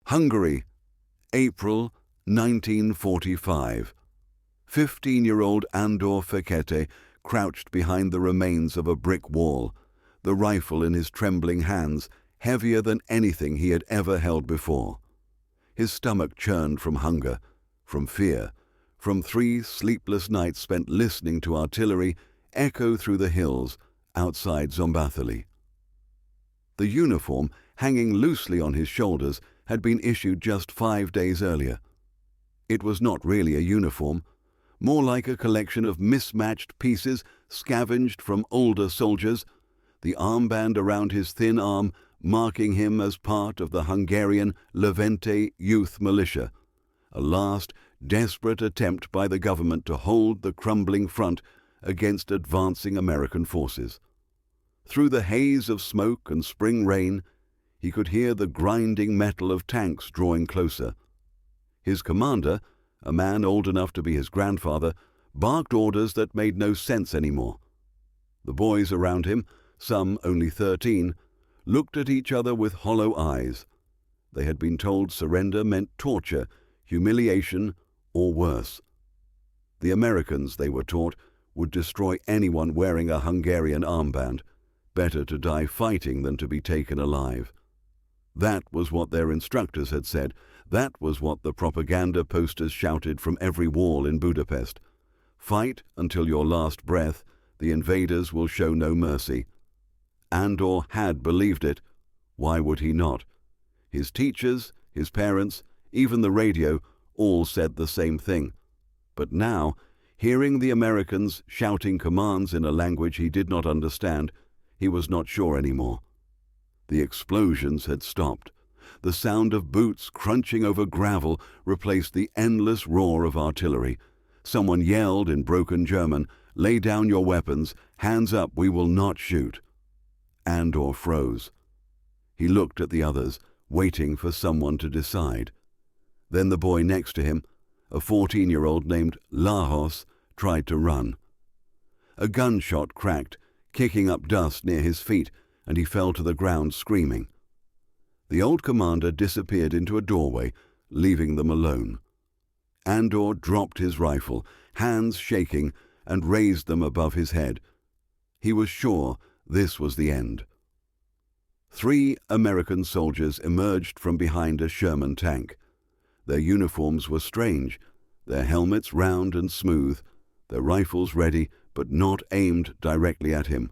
Hungary, April 1945. 15-year-old Andor Fekete crouched behind the remains of a brick wall, the rifle in his trembling hands, heavier than anything he had ever held before. His stomach churned from hunger, from fear, from 3 sleepless nights spent listening to artillery echo through the hills outside Szombathely. The uniform, hanging loosely on his shoulders, had been issued just 5 days earlier. It was not really a uniform, more like a collection of mismatched pieces scavenged from older soldiers, the armband around his thin arm marking him as part of the Hungarian Levente youth militia, a last desperate attempt by the government to hold the crumbling front against advancing American forces. Through the haze of smoke and spring rain, he could hear the grinding metal of tanks drawing closer. His commander, a man old enough to be his grandfather, barked orders that made no sense anymore. The boys around him, some only 13, looked at each other with hollow eyes. They had been told surrender meant torture, humiliation, or worse. The Americans, they were taught, would destroy anyone wearing a Hungarian armband. Better to die fighting than to be taken alive. That was what their instructors had said. That was what the propaganda posters shouted from every wall in Budapest. Fight until your last breath. The invaders will show no mercy. Andor had believed it. Why would he not? His teachers, his parents, even the radio, all said the same thing. But now, hearing the Americans shouting commands in a language he did not understand, he was not sure anymore. The explosions had stopped. The sound of boots crunching over gravel replaced the endless roar of artillery. Someone yelled in broken German, "Lay down your weapons, hands up, we will not shoot." Andor froze. He looked at the others, waiting for someone to decide. Then the boy next to him, a 14-year-old named Lajos, tried to run. A gunshot cracked, kicking up dust near his feet, and he fell to the ground screaming. The old commander disappeared into a doorway, leaving them alone. Andor dropped his rifle, hands shaking, and raised them above his head. He was sure this was the end. 3 American soldiers emerged from behind a Sherman tank. Their uniforms were strange, their helmets round and smooth, their rifles ready but not aimed directly at him.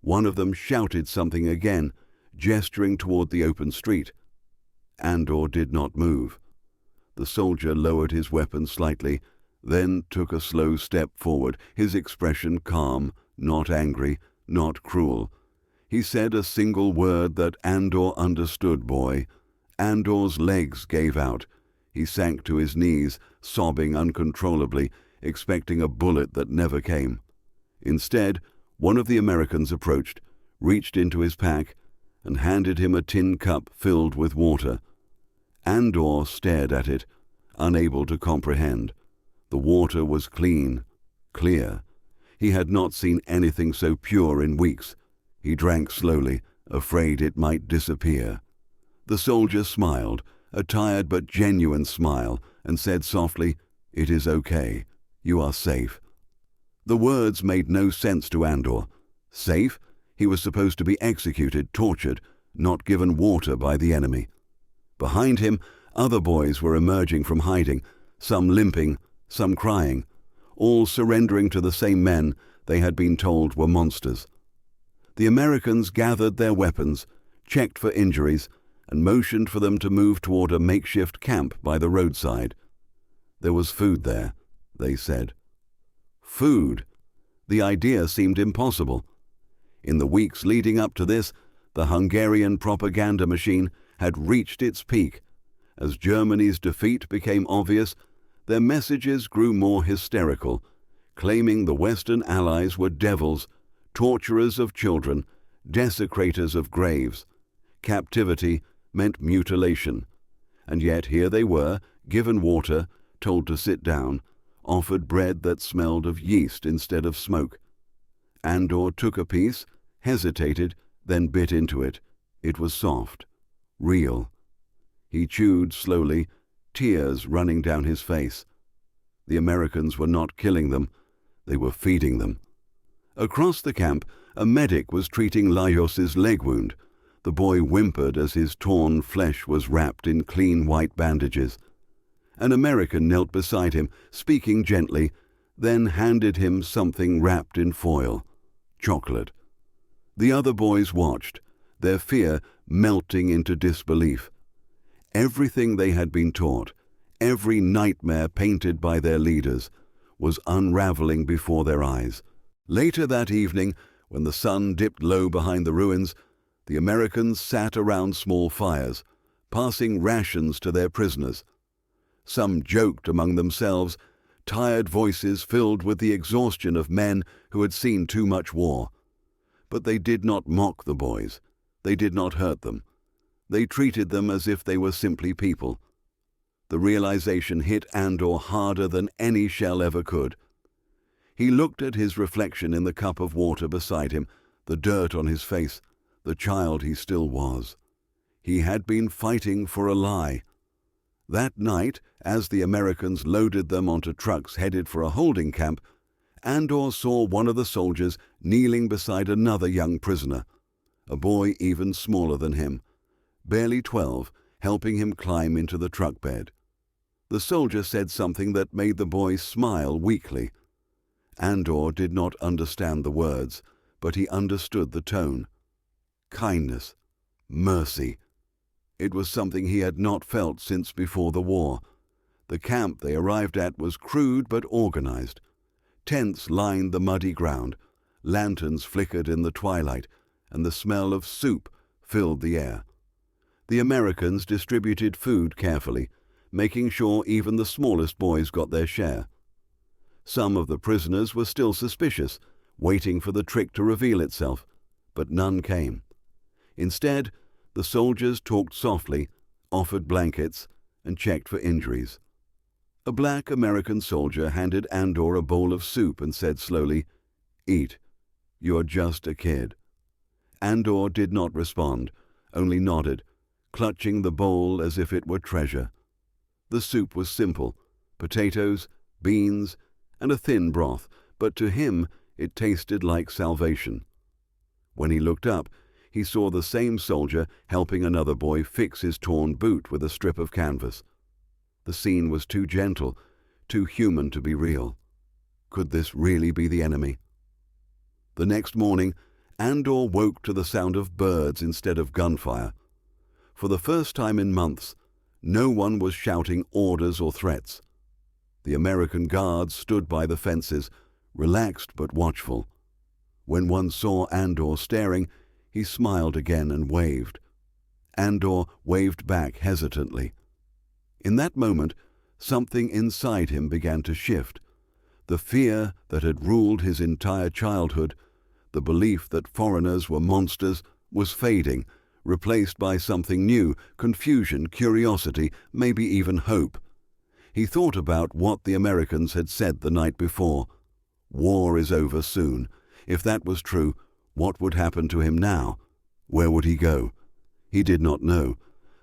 One of them shouted something again, gesturing toward the open street. Andor did not move. The soldier lowered his weapon slightly, then took a slow step forward, his expression calm, not angry, not cruel. He said a single word that Andor understood, boy. Andor's legs gave out. He sank to his knees, sobbing uncontrollably, expecting a bullet that never came. Instead, one of the Americans approached, reached into his pack, and handed him a tin cup filled with water. Andor stared at it, unable to comprehend. The water was clean, clear. He had not seen anything so pure in weeks. He drank slowly, afraid it might disappear. The soldier smiled, a tired but genuine smile, and said softly, "It is okay. You are safe." The words made no sense to Andor. Safe? He was supposed to be executed, tortured, not given water by the enemy. Behind him, other boys were emerging from hiding, some limping, some crying, all surrendering to the same men they had been told were monsters. The Americans gathered their weapons, checked for injuries, and motioned for them to move toward a makeshift camp by the roadside. There was food there, they said. Food! The idea seemed impossible. In the weeks leading up to this, the Hungarian propaganda machine had reached its peak. As Germany's defeat became obvious, their messages grew more hysterical, claiming the Western allies were devils, torturers of children, desecrators of graves. Captivity meant mutilation. And yet here they were, given water, told to sit down, offered bread that smelled of yeast instead of smoke. Andor took a piece, hesitated, then bit into it. It was soft, real. He chewed slowly, tears running down his face. The Americans were not killing them, they were feeding them. Across the camp, a medic was treating Lajos's leg wound. The boy whimpered as his torn flesh was wrapped in clean white bandages. An American knelt beside him, speaking gently, then handed him something wrapped in foil. Chocolate. The other boys watched, their fear melting into disbelief. Everything they had been taught, every nightmare painted by their leaders, was unraveling before their eyes. Later that evening, when the sun dipped low behind the ruins, the Americans sat around small fires, passing rations to their prisoners. Some joked among themselves, tired voices filled with the exhaustion of men who had seen too much war. But they did not mock the boys. They did not hurt them. They treated them as if they were simply people. The realization hit Andor harder than any shell ever could. He looked at his reflection in the cup of water beside him, the dirt on his face, the child he still was. He had been fighting for a lie. That night, as the Americans loaded them onto trucks headed for a holding camp, Andor saw one of the soldiers kneeling beside another young prisoner, a boy even smaller than him, barely 12, helping him climb into the truck bed. The soldier said something that made the boy smile weakly. Andor did not understand the words, but he understood the tone. Kindness, mercy. It was something he had not felt since before the war. The camp they arrived at was crude but organized. Tents lined the muddy ground, lanterns flickered in the twilight, and the smell of soup filled the air. The Americans distributed food carefully, making sure even the smallest boys got their share. Some of the prisoners were still suspicious, waiting for the trick to reveal itself, but none came. Instead, the soldiers talked softly, offered blankets, and checked for injuries. A black American soldier handed Andor a bowl of soup and said slowly, "Eat. You're just a kid." Andor did not respond, only nodded, clutching the bowl as if it were treasure. The soup was simple, potatoes, beans, and a thin broth, but to him it tasted like salvation. When he looked up, he saw the same soldier helping another boy fix his torn boot with a strip of canvas. The scene was too gentle, too human to be real. Could this really be the enemy? The next morning, Andor woke to the sound of birds instead of gunfire. For the first time in months, no one was shouting orders or threats. The American guards stood by the fences, relaxed but watchful. When one saw Andor staring, he smiled again and waved. Andor waved back hesitantly. In that moment, something inside him began to shift. The fear that had ruled his entire childhood, the belief that foreigners were monsters, was fading, replaced by something new, confusion, curiosity, maybe even hope. He thought about what the Americans had said the night before. War is over soon. If that was true, what would happen to him now? Where would he go? He did not know,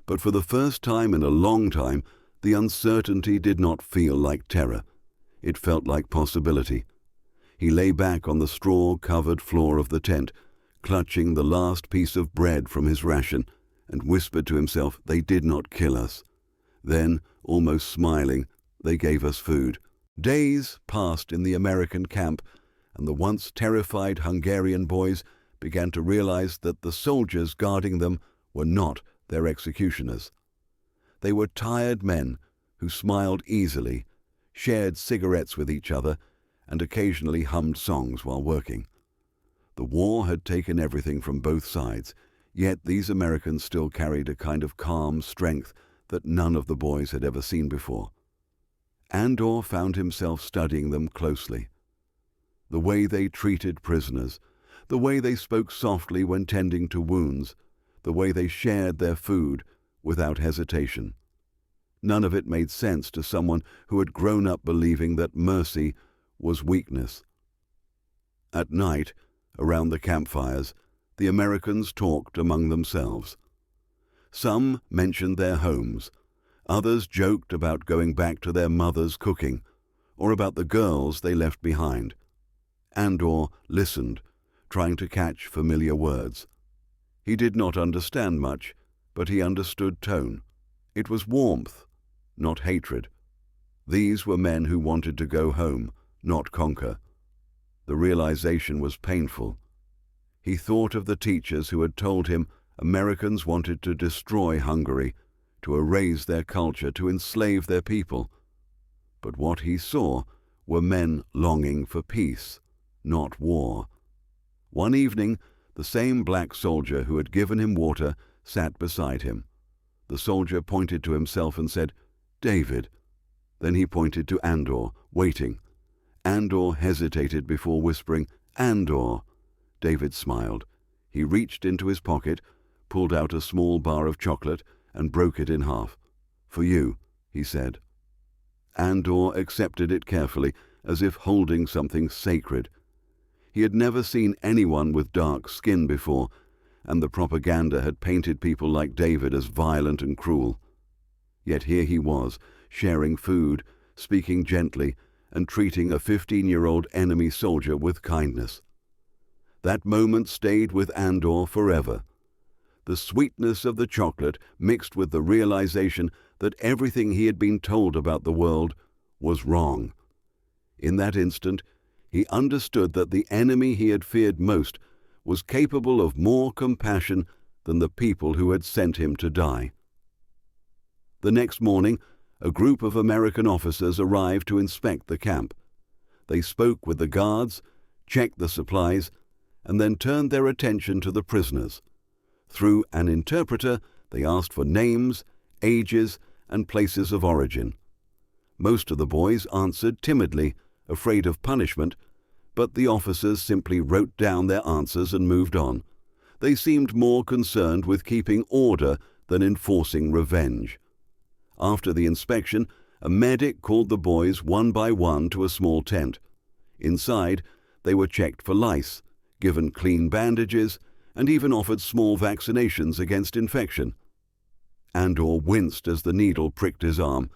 but for the first time in a long time, the uncertainty did not feel like terror. It felt like possibility. He lay back on the straw-covered floor of the tent, clutching the last piece of bread from his ration, and whispered to himself, "They did not kill us." Then, almost smiling, they gave us food. Days passed in the American camp, and the once terrified Hungarian boys began to realize that the soldiers guarding them were not their executioners. They were tired men who smiled easily, shared cigarettes with each other, and occasionally hummed songs while working. The war had taken everything from both sides, yet these Americans still carried a kind of calm strength that none of the boys had ever seen before. Andor found himself studying them closely. The way they treated prisoners, the way they spoke softly when tending to wounds, the way they shared their food without hesitation. None of it made sense to someone who had grown up believing that mercy was weakness. At night, around the campfires, the Americans talked among themselves. Some mentioned their homes. Others joked about going back to their mother's cooking, or about the girls they left behind. Andor listened, trying to catch familiar words. He did not understand much, but he understood tone. It was warmth, not hatred. These were men who wanted to go home, not conquer. The realization was painful. He thought of the teachers who had told him Americans wanted to destroy Hungary, to erase their culture, to enslave their people. But what he saw were men longing for peace, not war. One evening, the same black soldier who had given him water sat beside him. The soldier pointed to himself and said, "David." Then he pointed to Andor, waiting. Andor hesitated before whispering, "Andor." David smiled. He reached into his pocket, pulled out a small bar of chocolate, and broke it in half. "For you," he said. Andor accepted it carefully, as if holding something sacred. He had never seen anyone with dark skin before, and the propaganda had painted people like David as violent and cruel. Yet here he was, sharing food, speaking gently, and treating a 15-year-old enemy soldier with kindness. That moment stayed with Andor forever. The sweetness of the chocolate mixed with the realization that everything he had been told about the world was wrong. In that instant, he understood that the enemy he had feared most was capable of more compassion than the people who had sent him to die. The next morning, a group of American officers arrived to inspect the camp. They spoke with the guards, checked the supplies, and then turned their attention to the prisoners. Through an interpreter, they asked for names, ages, and places of origin. Most of the boys answered timidly, afraid of punishment, but the officers simply wrote down their answers and moved on. They seemed more concerned with keeping order than enforcing revenge. After the inspection, a medic called the boys one by one to a small tent. Inside, they were checked for lice, given clean bandages, and even offered small vaccinations against infection. Andor winced as the needle pricked his arm,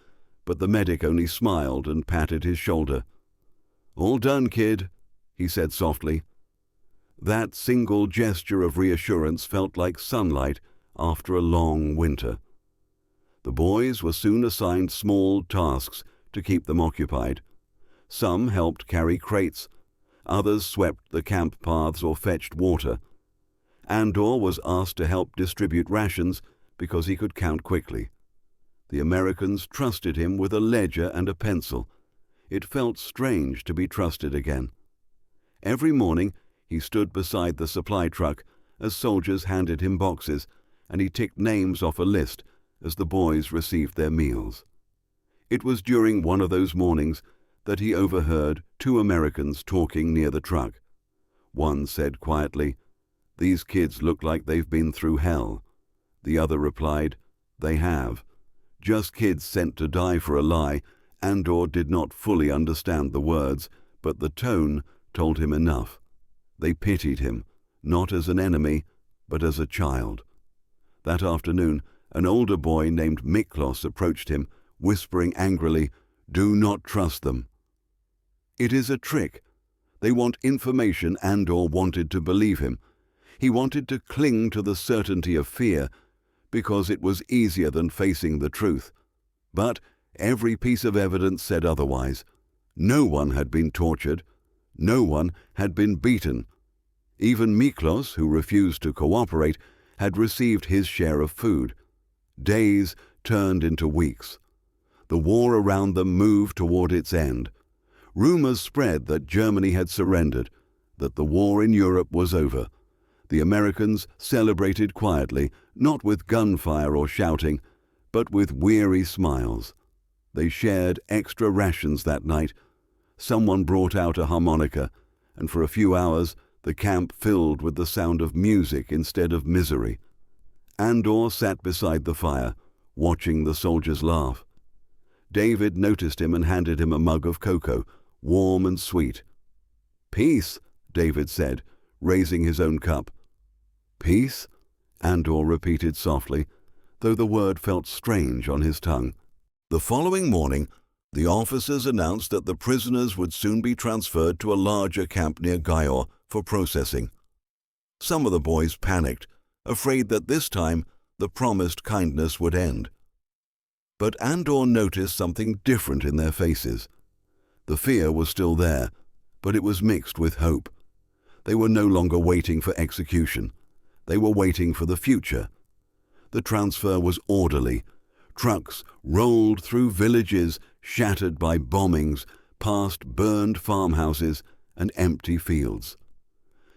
but the medic only smiled and patted his shoulder. "All done, kid," he said softly. That single gesture of reassurance felt like sunlight after a long winter. The boys were soon assigned small tasks to keep them occupied. Some helped carry crates, others swept the camp paths or fetched water. Andor was asked to help distribute rations because he could count quickly. The Americans trusted him with a ledger and a pencil. It felt strange to be trusted again. Every morning he stood beside the supply truck as soldiers handed him boxes, and he ticked names off a list as the boys received their meals. It was during one of those mornings that he overheard two Americans talking near the truck. One said quietly, "These kids look like they've been through hell." The other replied, "They have." Just kids sent to die for a lie. Andor did not fully understand the words, but the tone told him enough. They pitied him, not as an enemy, but as a child. That afternoon, an older boy named Miklos approached him, whispering angrily, "Do not trust them." It is a trick. They want information. Andor wanted to believe him. He wanted to cling to the certainty of fear, because it was easier than facing the truth. But every piece of evidence said otherwise. No one had been tortured. No one had been beaten. Even Miklos, who refused to cooperate, had received his share of food. Days turned into weeks. The war around them moved toward its end. Rumors spread that Germany had surrendered, that the war in Europe was over. The Americans celebrated quietly, not with gunfire or shouting, but with weary smiles. They shared extra rations that night. Someone brought out a harmonica, and for a few hours the camp filled with the sound of music instead of misery. Andor sat beside the fire, watching the soldiers laugh. David noticed him and handed him a mug of cocoa, warm and sweet. "Peace," David said, raising his own cup. "Peace?" Andor repeated softly. though the word felt strange on his tongue. The following morning, the officers announced that the prisoners would soon be transferred to a larger camp near Győr for processing. Some of the boys panicked, afraid that this time the promised kindness would end. But Andor noticed something different in their faces. The fear was still there, but it was mixed with hope. They were no longer waiting for execution. They were waiting for the future. The transfer was orderly. Trucks rolled through villages shattered by bombings, past burned farmhouses and empty fields.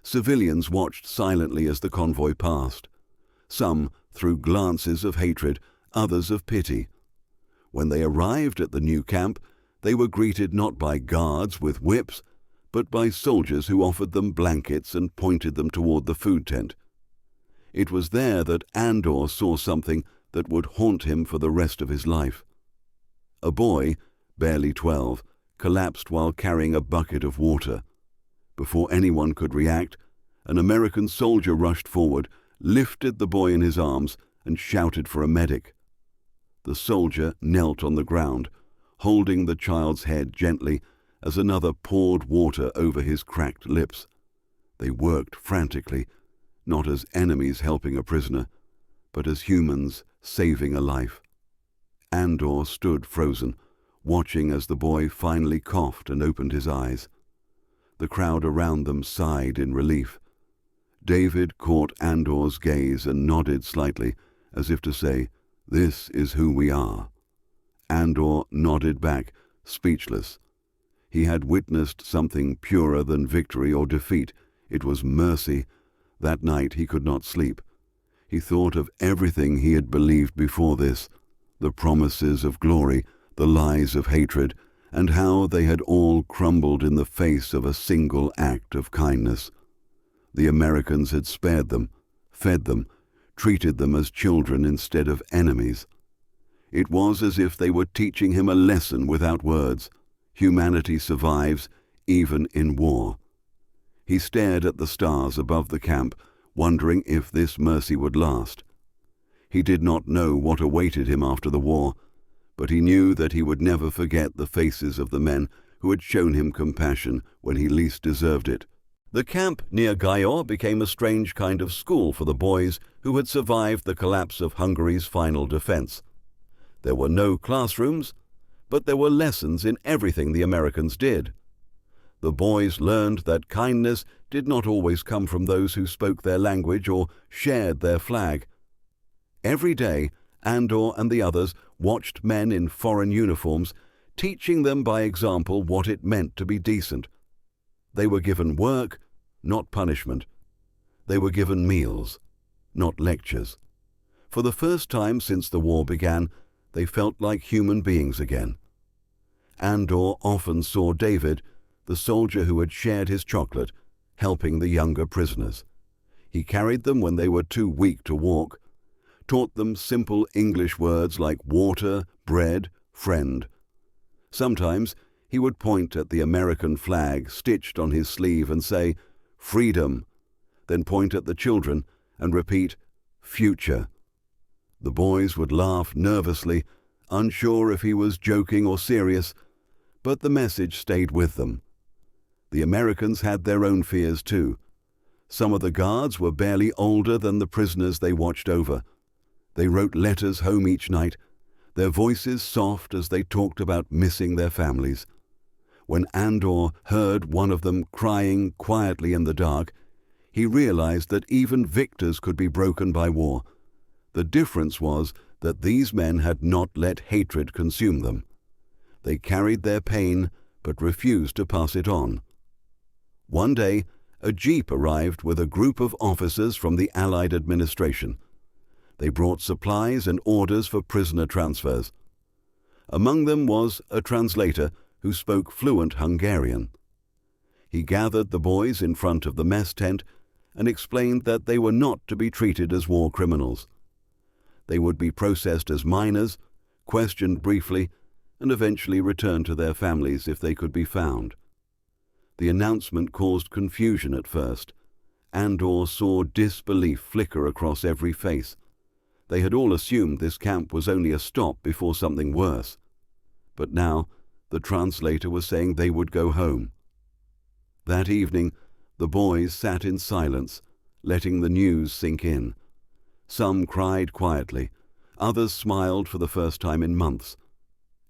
Civilians watched silently as the convoy passed. Some threw glances of hatred, others of pity. When they arrived at the new camp, they were greeted not by guards with whips, but by soldiers who offered them blankets and pointed them toward the food tent. It was there that Andor saw something that would haunt him for the rest of his life. A boy, barely 12, collapsed while carrying a bucket of water. Before anyone could react, an American soldier rushed forward, lifted the boy in his arms, and shouted for a medic. The soldier knelt on the ground, holding the child's head gently as another poured water over his cracked lips. They worked frantically, not as enemies helping a prisoner, but as humans saving a life. Andor stood frozen, watching as the boy finally coughed and opened his eyes. The crowd around them sighed in relief. David caught Andor's gaze and nodded slightly, as if to say, "This is who we are." Andor nodded back, speechless. He had witnessed something purer than victory or defeat. It was mercy. That night he could not sleep. He thought of everything he had believed before this, the promises of glory, the lies of hatred, and how they had all crumbled in the face of a single act of kindness. The Americans had spared them, fed them, treated them as children instead of enemies. It was as if they were teaching him a lesson without words. Humanity survives, even in war. He stared at the stars above the camp, wondering if this mercy would last. He did not know what awaited him after the war, but he knew that he would never forget the faces of the men who had shown him compassion when he least deserved it. The camp near Győr became a strange kind of school for the boys who had survived the collapse of Hungary's final defense. There were no classrooms, but there were lessons in everything the Americans did. The boys learned that kindness did not always come from those who spoke their language or shared their flag. Every day, Andor and the others watched men in foreign uniforms, teaching them by example what it meant to be decent. They were given work, not punishment. They were given meals, not lectures. For the first time since the war began, they felt like human beings again. Andor often saw David, the soldier who had shared his chocolate, helping the younger prisoners. He carried them when they were too weak to walk, taught them simple English words like water, bread, friend. Sometimes he would point at the American flag stitched on his sleeve and say, "Freedom," then point at the children and repeat, "Future." The boys would laugh nervously, unsure if he was joking or serious, but the message stayed with them. The Americans had their own fears too. Some of the guards were barely older than the prisoners they watched over. They wrote letters home each night, their voices soft as they talked about missing their families. When Andor heard one of them crying quietly in the dark, he realized that even victors could be broken by war. The difference was that these men had not let hatred consume them. They carried their pain but refused to pass it on. One day, a jeep arrived with a group of officers from the Allied administration. They brought supplies and orders for prisoner transfers. Among them was a translator who spoke fluent Hungarian. He gathered the boys in front of the mess tent and explained that they were not to be treated as war criminals. They would be processed as minors, questioned briefly, and eventually returned to their families if they could be found. The announcement caused confusion at first. Andor saw disbelief flicker across every face. They had all assumed this camp was only a stop before something worse. But now the translator was saying they would go home. That evening, the boys sat in silence, letting the news sink in. Some cried quietly, others smiled for the first time in months.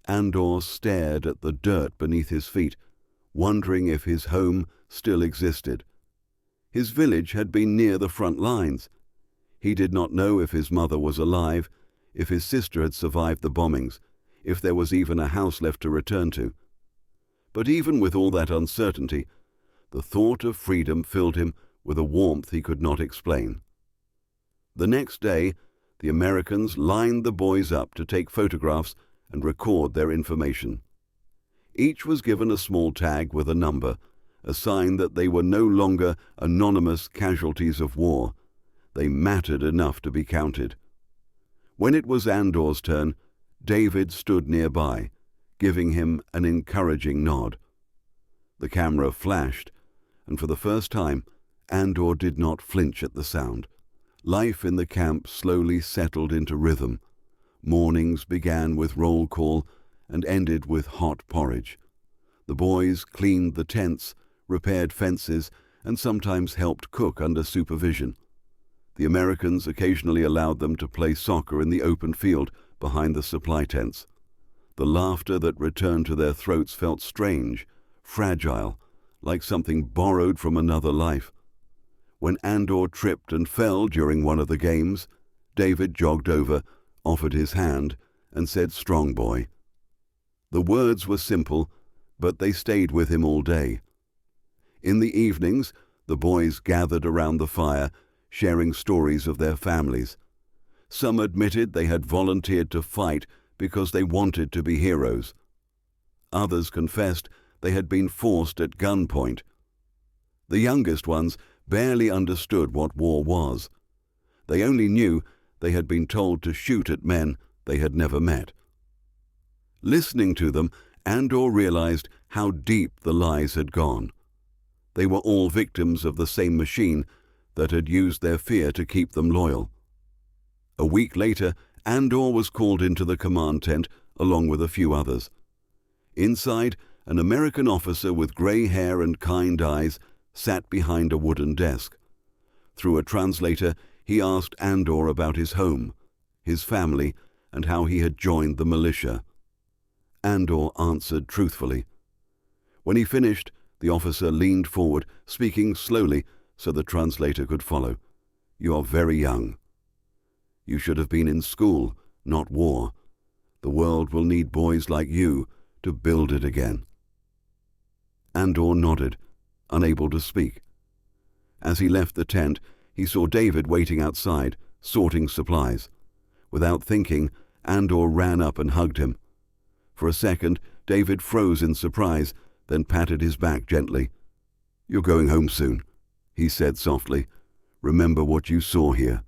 Andor stared at the dirt beneath his feet, wondering if his home still existed. His village had been near the front lines. He did not know if his mother was alive, if his sister had survived the bombings, if there was even a house left to return to. But even with all that uncertainty, the thought of freedom filled him with a warmth he could not explain. The next day, the Americans lined the boys up to take photographs and record their information. Each was given a small tag with a number, a sign that they were no longer anonymous casualties of war. They mattered enough to be counted. When it was Andor's turn, David stood nearby, giving him an encouraging nod. The camera flashed, and for the first time, Andor did not flinch at the sound. Life in the camp slowly settled into rhythm. Mornings began with roll call and ended with hot porridge. The boys cleaned the tents, repaired fences, and sometimes helped cook under supervision. The Americans occasionally allowed them to play soccer in the open field behind the supply tents. The laughter that returned to their throats felt strange, fragile, like something borrowed from another life. When Andor tripped and fell during one of the games, David jogged over, offered his hand, and said, "Strong boy." The words were simple, but they stayed with him all day. In the evenings, the boys gathered around the fire, sharing stories of their families. Some admitted they had volunteered to fight because they wanted to be heroes. Others confessed they had been forced at gunpoint. The youngest ones barely understood what war was. They only knew they had been told to shoot at men they had never met. Listening to them, Andor realized how deep the lies had gone. They were all victims of the same machine that had used their fear to keep them loyal. A week later, Andor was called into the command tent along with a few others. Inside, an American officer with gray hair and kind eyes sat behind a wooden desk. Through a translator, he asked Andor about his home, his family, and how he had joined the militia. Andor answered truthfully. When he finished, the officer leaned forward, speaking slowly so the translator could follow. "You are very young. You should have been in school, not war. The world will need boys like you to build it again." Andor nodded, unable to speak. As he left the tent, he saw David waiting outside, sorting supplies. Without thinking, Andor ran up and hugged him. For a second, David froze in surprise, then patted his back gently. "You're going home soon," he said softly. "Remember what you saw here.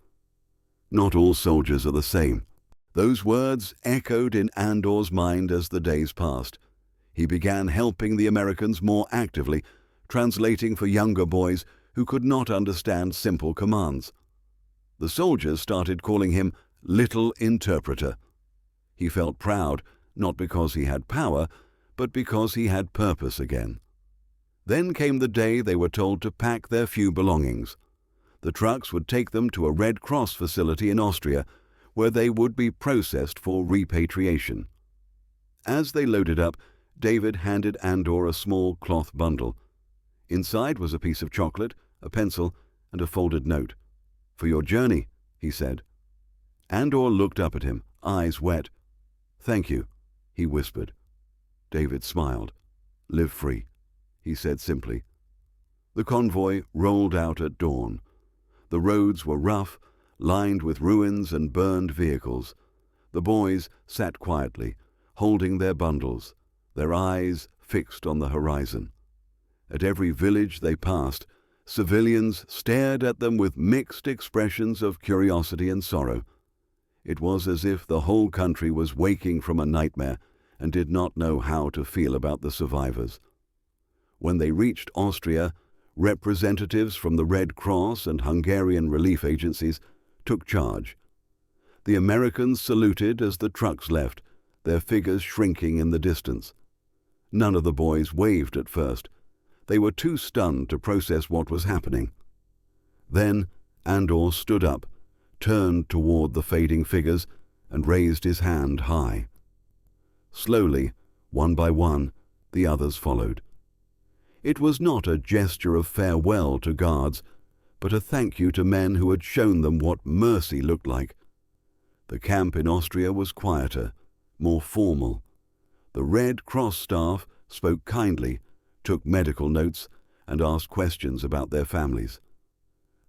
Not all soldiers are the same." Those words echoed in Andor's mind as the days passed. He began helping the Americans more actively, translating for younger boys who could not understand simple commands. The soldiers started calling him Little Interpreter. He felt proud, not because he had power, but because he had purpose again. Then came the day they were told to pack their few belongings. The trucks would take them to a Red Cross facility in Austria, where they would be processed for repatriation. As they loaded up, David handed Andor a small cloth bundle. Inside was a piece of chocolate, a pencil, and a folded note. "For your journey," he said. Andor looked up at him, eyes wet. "Thank you," he whispered. David smiled. "Live free," he said simply. The convoy rolled out at dawn. The roads were rough, lined with ruins and burned vehicles. The boys sat quietly, holding their bundles, their eyes fixed on the horizon. At every village they passed, civilians stared at them with mixed expressions of curiosity and sorrow. It was as if the whole country was waking from a nightmare and did not know how to feel about the survivors. When they reached Austria, representatives from the Red Cross and Hungarian relief agencies took charge. The Americans saluted as the trucks left, their figures shrinking in the distance. None of the boys waved at first. They were too stunned to process what was happening. Then Andor stood up, turned toward the fading figures, and raised his hand high. Slowly, one by one, the others followed. It was not a gesture of farewell to guards, but a thank you to men who had shown them what mercy looked like. The camp in Austria was quieter, more formal. The Red Cross staff spoke kindly, took medical notes, and asked questions about their families.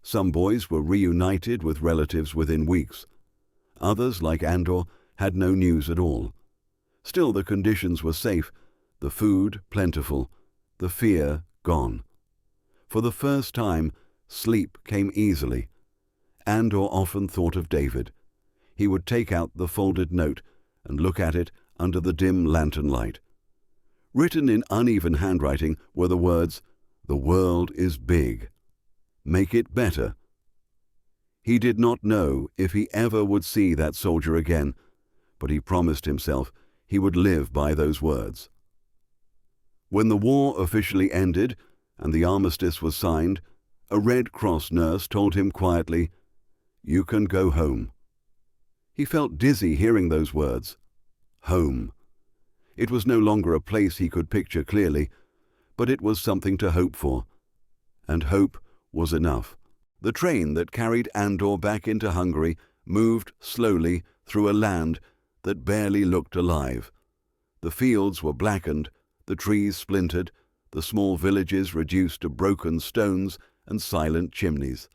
Some boys were reunited with relatives within weeks. Others, like Andor, had no news at all. Still, the conditions were safe, the food plentiful, the fear gone. For the first time, sleep came easily. Andor often thought of David. He would take out the folded note and look at it under the dim lantern light. Written in uneven handwriting were the words, "The world is big. Make it better." He did not know if he ever would see that soldier again, but he promised himself he would live by those words. When the war officially ended and the armistice was signed, a Red Cross nurse told him quietly, "You can go home." He felt dizzy hearing those words. Home. It was no longer a place he could picture clearly, but it was something to hope for. And hope was enough. The train that carried Andor back into Hungary moved slowly through a land that barely looked alive. The fields were blackened, the trees splintered, the small villages reduced to broken stones and silent chimneys.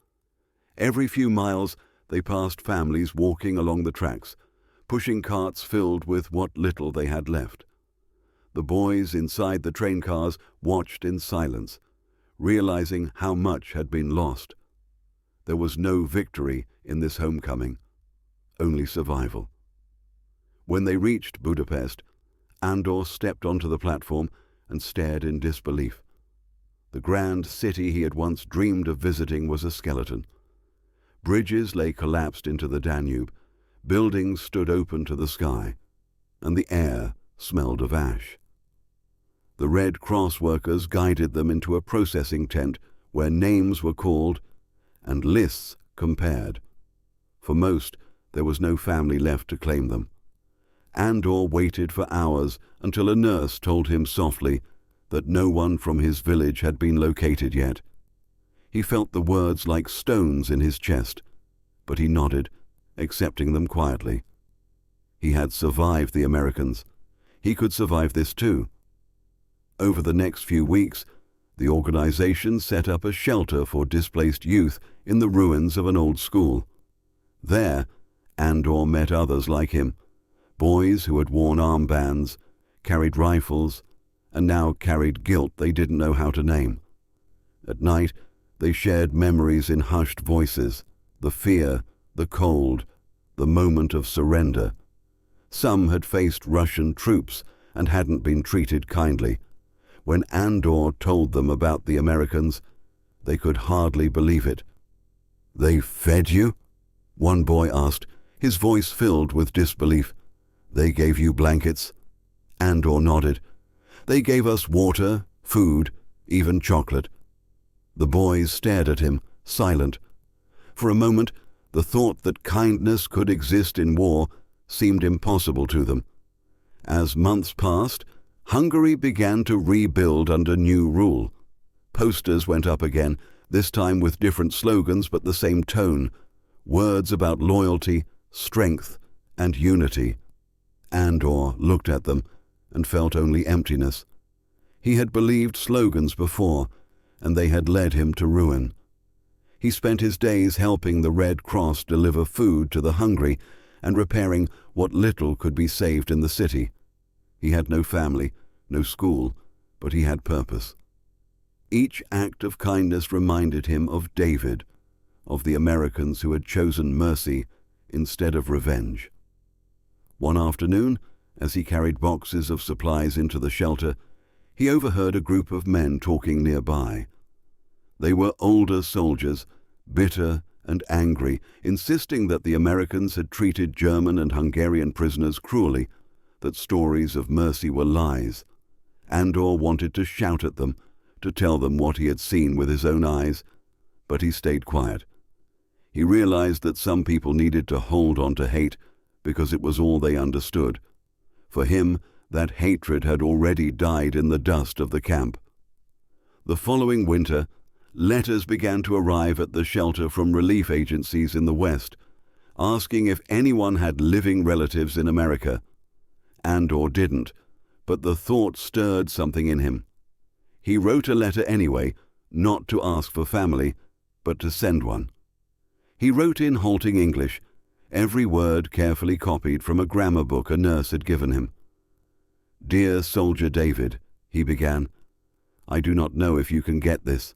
Every few miles they passed families walking along the tracks, pushing carts filled with what little they had left. The boys inside the train cars watched in silence, realizing how much had been lost. There was no victory in this homecoming, only survival. When they reached Budapest, Andor stepped onto the platform and stared in disbelief. The grand city he had once dreamed of visiting was a skeleton. Bridges lay collapsed into the Danube, buildings stood open to the sky, and the air smelled of ash. The Red Cross workers guided them into a processing tent where names were called and lists compared. For most, there was no family left to claim them. Andor waited for hours until a nurse told him softly that no one from his village had been located yet. He felt the words like stones in his chest, but he nodded, accepting them quietly. He had survived the Americans. He could survive this too. Over the next few weeks, the organization set up a shelter for displaced youth in the ruins of an old school. There, Andor met others like him, boys who had worn armbands, carried rifles, and now carried guilt they didn't know how to name. At night, they shared memories in hushed voices, the fear, the cold, the moment of surrender. Some had faced Russian troops and hadn't been treated kindly. When Andor told them about the Americans, they could hardly believe it. "They fed you?" one boy asked, his voice filled with disbelief. "They gave you blankets?" Andor nodded. "They gave us water, food, even chocolate." The boys stared at him, silent. For a moment, the thought that kindness could exist in war seemed impossible to them. As months passed, Hungary began to rebuild under new rule. Posters went up again, this time with different slogans but the same tone, words about loyalty, strength, and unity. Andor looked at them and felt only emptiness. He had believed slogans before, and they had led him to ruin. He spent his days helping the Red Cross deliver food to the hungry and repairing what little could be saved in the city. He had no family, no school, but he had purpose. Each act of kindness reminded him of David, of the Americans who had chosen mercy instead of revenge. One afternoon, as he carried boxes of supplies into the shelter, he overheard a group of men talking nearby. They were older soldiers, bitter and angry, insisting that the Americans had treated German and Hungarian prisoners cruelly, that stories of mercy were lies. Andor wanted to shout at them, to tell them what he had seen with his own eyes, but he stayed quiet. He realized that some people needed to hold on to hate because it was all they understood. For him, that hatred had already died in the dust of the camp. The following winter, letters began to arrive at the shelter from relief agencies in the West, asking if anyone had living relatives in America. Andor didn't, but the thought stirred something in him. He wrote a letter anyway, not to ask for family, but to send one. He wrote in halting English, every word carefully copied from a grammar book a nurse had given him. "Dear Soldier David," he began, "I do not know if you can get this.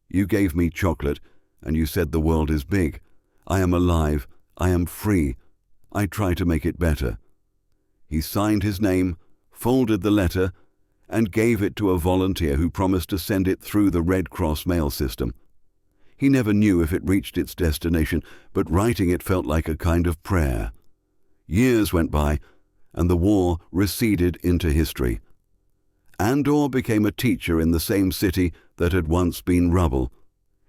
You gave me chocolate, and you said the world is big. I am alive. I am free. I try to make it better." He signed his name, folded the letter, and gave it to a volunteer who promised to send it through the Red Cross mail system. He never knew if it reached its destination, but writing it felt like a kind of prayer. Years went by, and the war receded into history. Andor became a teacher in the same city that had once been rubble.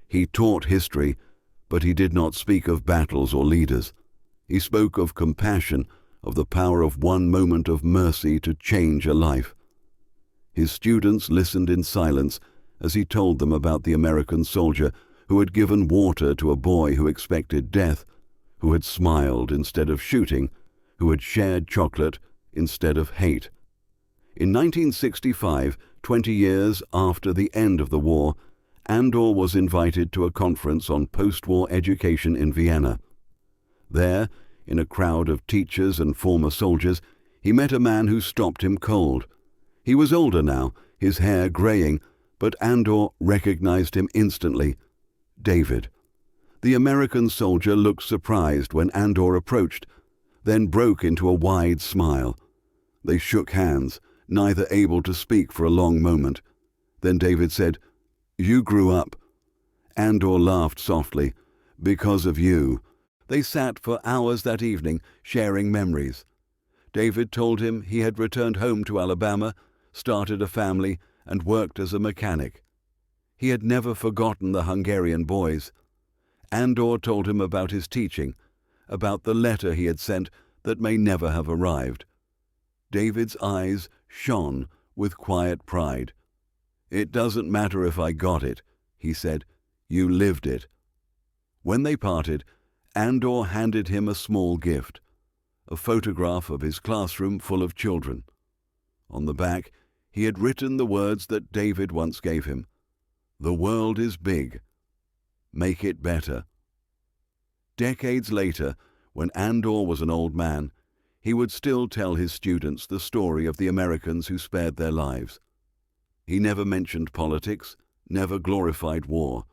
He taught history, but he did not speak of battles or leaders. He spoke of compassion, of the power of one moment of mercy to change a life. His students listened in silence as he told them about the American soldier who had given water to a boy who expected death, who had smiled instead of shooting, who had shared chocolate instead of hate. In 1965, 20 years after the end of the war, Andor was invited to a conference on post-war education in Vienna. There, in a crowd of teachers and former soldiers, he met a man who stopped him cold. He was older now, his hair graying, but Andor recognized him instantly. David. The American soldier looked surprised when Andor approached, then broke into a wide smile. They shook hands, neither able to speak for a long moment. Then David said, "You grew up." Andor laughed softly. "Because of you." They sat for hours that evening, sharing memories. David told him he had returned home to Alabama, started a family, and worked as a mechanic. He had never forgotten the Hungarian boys. Andor told him about his teaching, about the letter he had sent that may never have arrived. David's eyes shone with quiet pride. "It doesn't matter if I got it," he said. "You lived it." When they parted, Andor handed him a small gift, a photograph of his classroom full of children. On the back, he had written the words that David once gave him. "The world is big. Make it better." Decades later, when Andor was an old man, he would still tell his students the story of the Americans who spared their lives. He never mentioned politics, never glorified war.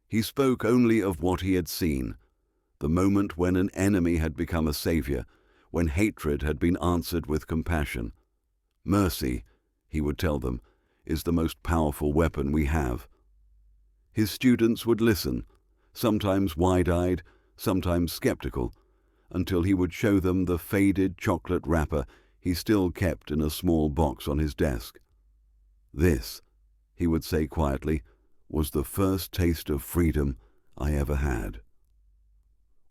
He spoke only of what he had seen, the moment when an enemy had become a savior, when hatred had been answered with compassion. "Mercy," he would tell them, "is the most powerful weapon we have." His students would listen, sometimes wide-eyed, sometimes skeptical, until he would show them the faded chocolate wrapper he still kept in a small box on his desk. "This," he would say quietly, "was the first taste of freedom I ever had."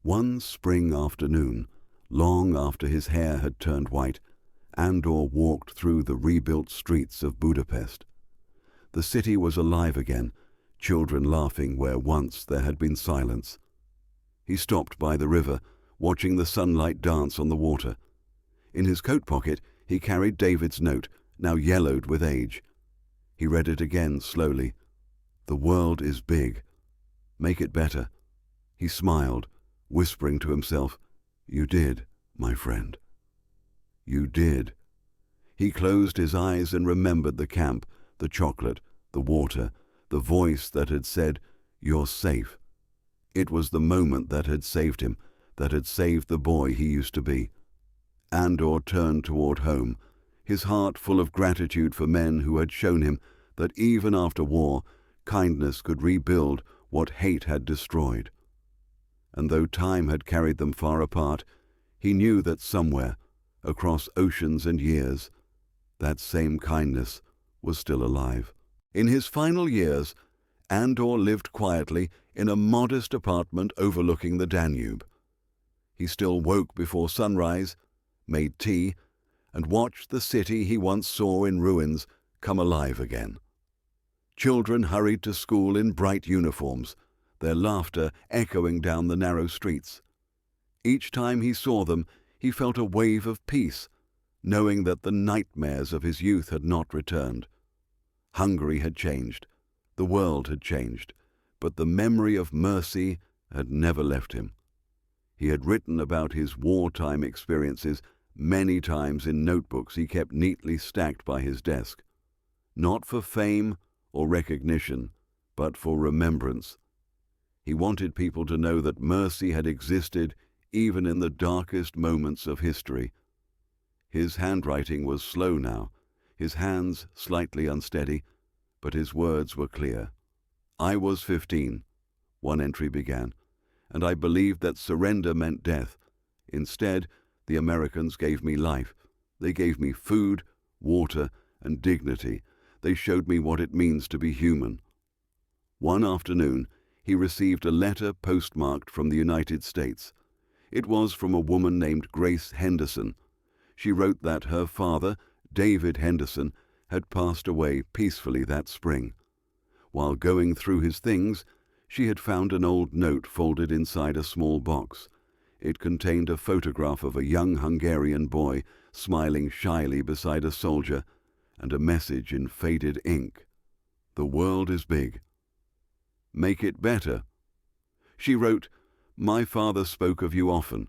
One spring afternoon, long after his hair had turned white, Andor walked through the rebuilt streets of Budapest. The city was alive again, children laughing where once there had been silence. He stopped by the river, watching the sunlight dance on the water. In his coat pocket he carried David's note, now yellowed with age. He read it again slowly. "The world is big. Make it better." He smiled, whispering to himself, "You did, my friend. You did." He closed his eyes and remembered the camp, the chocolate, the water, the voice that had said, "You're safe." It was the moment that had saved him, that had saved the boy he used to be. Andor turned toward home, his heart full of gratitude for men who had shown him that even after war, kindness could rebuild what hate had destroyed. and though time had carried them far apart, he knew that somewhere, across oceans and years, that same kindness was still alive. In his final years, Andor lived quietly in a modest apartment overlooking the Danube. He still woke before sunrise, made tea, and watched the city he once saw in ruins come alive again. Children hurried to school in bright uniforms, their laughter echoing down the narrow streets. Each time he saw them, he felt a wave of peace, knowing that the nightmares of his youth had not returned. Hungary had changed, the world had changed, but the memory of mercy had never left him. He had written about his wartime experiences many times in notebooks he kept neatly stacked by his desk, not for fame or recognition, but for remembrance. He wanted people to know that mercy had existed even in the darkest moments of history. His handwriting was slow now, his hands slightly unsteady, but his words were clear. "I was 15, one entry began, and I believed that surrender meant death. Instead, the Americans gave me life. They gave me food, water, and dignity. They showed me what it means to be human." One afternoon, he received a letter postmarked from the United States. It was from a woman named Grace Henderson. She wrote that her father, David Henderson, had passed away peacefully that spring. While going through his things, she had found an old note folded inside a small box. It contained a photograph of a young Hungarian boy smiling shyly beside a soldier, and a message in faded ink. "The world is big. Make it better." She wrote, "My father spoke of you often.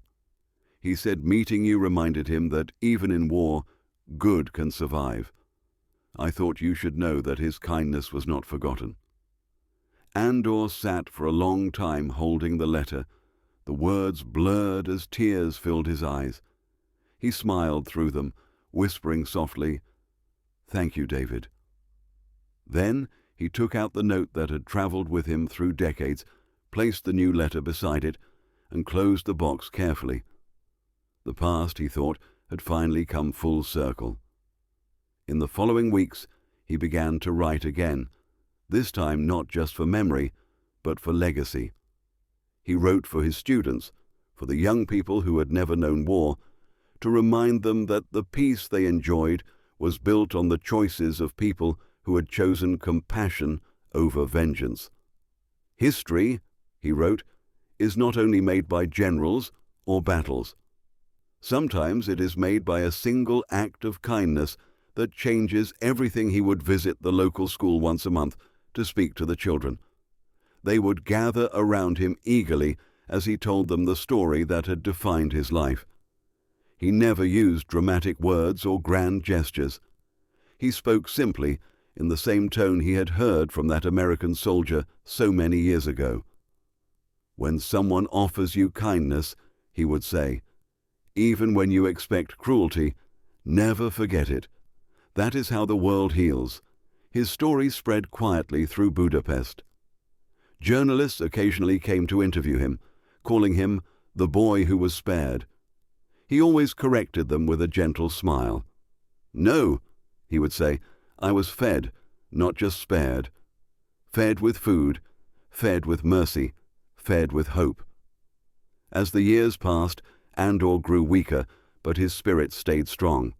He said meeting you reminded him that even in war, good can survive. I thought you should know that his kindness was not forgotten." Andor sat for a long time holding the letter. The words blurred as tears filled his eyes. He smiled through them, whispering softly, "Thank you, David." Then he took out the note that had traveled with him through decades, placed the new letter beside it, and closed the box carefully. The past, he thought, had finally come full circle. In the following weeks, he began to write again, this time not just for memory, but for legacy. He wrote for his students, for the young people who had never known war, to remind them that the peace they enjoyed was built on the choices of people who had chosen compassion over vengeance. "History," he wrote, "is not only made by generals or battles. Sometimes it is made by a single act of kindness that changes everything." He would visit the local school once a month to speak to the children. They would gather around him eagerly as he told them the story that had defined his life. He never used dramatic words or grand gestures. He spoke simply, in the same tone he had heard from that American soldier so many years ago. "When someone offers you kindness," he would say, "even when you expect cruelty, never forget it. That is how the world heals." His story spread quietly through Budapest. Journalists occasionally came to interview him, calling him the boy who was spared. He always corrected them with a gentle smile. "No," he would say, "I was fed, not just spared. Fed with food, fed with mercy, fed with hope." As the years passed, Andor grew weaker, but his spirit stayed strong.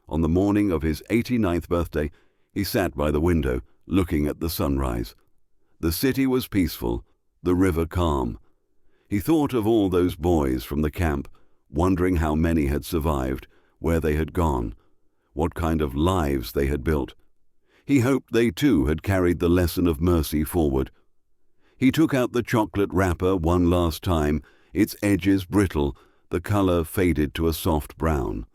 On the morning of his 89th birthday, he sat by the window, looking at the sunrise. The city was peaceful, the river calm. He thought of all those boys from the camp, wondering how many had survived, where they had gone, what kind of lives they had built. He hoped they too had carried the lesson of mercy forward. He took out the chocolate wrapper one last time, its edges brittle, the color faded to a soft brown.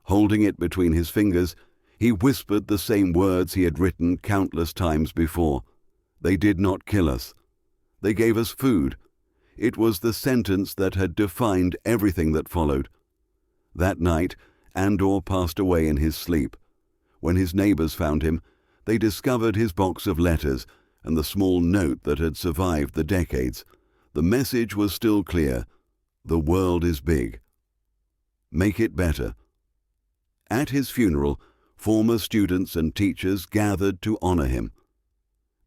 Holding it between his fingers, he whispered the same words he had written countless times before. "They did not kill us. They gave us food." It was the sentence that had defined everything that followed. That night, Andor passed away in his sleep. When his neighbors found him, they discovered his box of letters and the small note that had survived the decades. The message was still clear: the world is big. Make it better. At his funeral, former students and teachers gathered to honor him.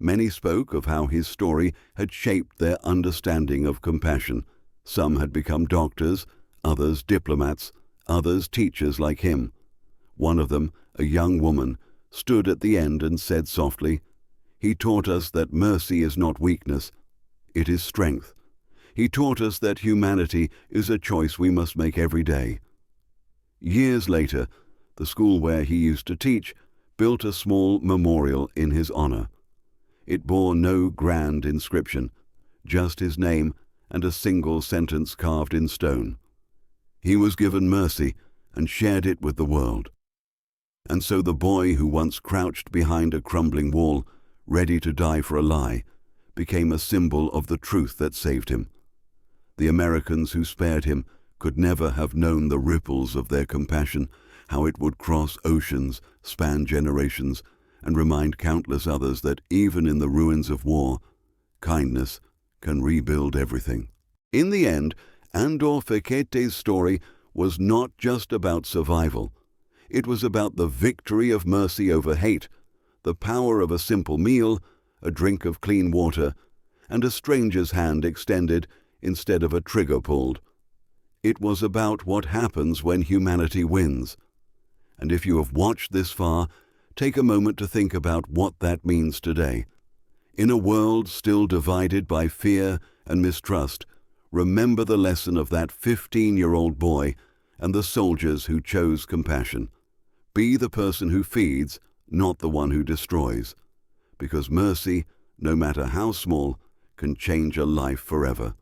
Many spoke of how his story had shaped their understanding of compassion. Some had become doctors, others diplomats, others teachers like him. One of them, a young woman, stood at the end and said softly, "He taught us that mercy is not weakness, it is strength. He taught us that humanity is a choice we must make every day." Years later, the school where he used to teach built a small memorial in his honor. It bore no grand inscription, just his name and a single sentence carved in stone. He was given mercy and shared it with the world. And so the boy who once crouched behind a crumbling wall, ready to die for a lie, became a symbol of the truth that saved him. The Americans who spared him could never have known the ripples of their compassion, how it would cross oceans, span generations, and remind countless others that even in the ruins of war, kindness can rebuild everything. In the end, Andor Fekete's story was not just about survival. It was about the victory of mercy over hate, the power of a simple meal, a drink of clean water, and a stranger's hand extended instead of a trigger pulled. It was about what happens when humanity wins. And if you have watched this far, take a moment to think about what that means today. In a world still divided by fear and mistrust, remember the lesson of that 15-year-old boy and the soldiers who chose compassion. Be the person who feeds, not the one who destroys. Because mercy, no matter how small, can change a life forever.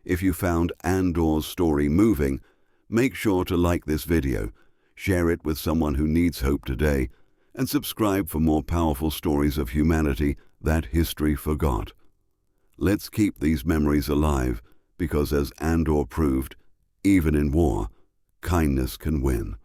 If you found Andor's story moving, make sure to like this video, share it with someone who needs hope today, and subscribe for more powerful stories of humanity that history forgot. Let's keep these memories alive, because as Andor proved, even in war, kindness can win.